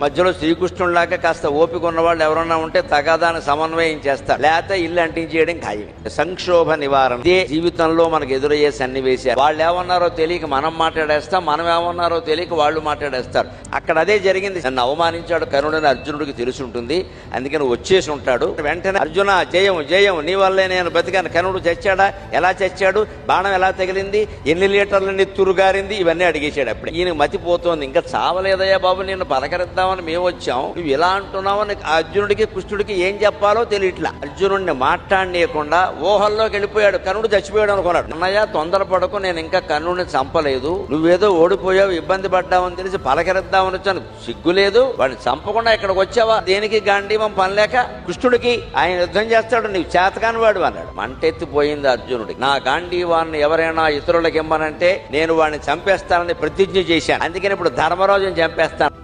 మధ్యలో శ్రీకృష్ణుడిలాగా కాస్త ఓపిక ఉన్న వాళ్ళు ఎవరన్నా ఉంటే తగాదాన్ని సమన్వయం చేస్తారు, లేకపోతే ఇల్లు అంటించేయడం ఖాయం. సంక్షోభ నివారణ ఇదే జీవితంలో మనకు ఎదురయ్యే సన్నివేశాలు. వాళ్ళు ఏమన్నారో తెలియక మనం మాట్లాడేస్తాం, మనం ఏమన్నారో తెలియక వాళ్ళు మాట్లాడేస్తారు. అక్కడ అదే జరిగింది. నన్ను అవమానించాడు కర్ణుడని అర్జునుడికి తెలిసి ఉంటుంది, అందుకని వచ్చేసి ఉంటాడు. వెంటనే అర్జున జయం జయం, నీ వల్లే నేను బతికాను. కర్ణుడు చచ్చాడా, ఎలా చచ్చాడు, బాణం ఎలా తగిలింది, ఎన్ని లీటర్ల నెత్తురు గారింది, ఇవన్నీ అడిగేశాడు. అప్పుడే ఈయన మతిపోతోంది, ఇంకా చావలేదయ్యా బాబు, నిన్ను పలకరిద్దామని మేము వచ్చాం, నువ్వు ఇలా అంటున్నావని అర్జునుడికి కృష్ణుడికి ఏం చెప్పాలో తెలియట్లా. అర్జునుడిని మాట్లాడనీయకుండా ఊహల్లోకి వెళ్ళిపోయాడు. కర్ణుడు చచ్చిపోయాడు అనుకున్నాడు. అన్నయ్య తొందరపడకు, నేను ఇంకా కర్ణుడిని చంపలేదు, నువ్వేదో ఓడిపోయావు ఇబ్బంది పడ్డావని తెలిసి పలకరిద్దామని వచ్చాను, సిగ్గులేదు, వాడిని చంపకుండా ఇక్కడికి వచ్చావా, దేనికి గాంధీవం పనిలేక, కృష్ణుడికి ఆయన యుద్ధం చేస్తాడు, నీవు చేతకాని వాడు అన్నాడు. మంటెత్తిపోయింది అర్జునుడికి. నా గాంధీవాన్ని ఎవరైనా ఇతరులకు ఇమ్మనంటే నేను వాడిని చంపేస్తానని ప్రతిజ్ఞ చేశాను, అందుకని ఇప్పుడు ధర్మరాజుని చంపేస్తాను.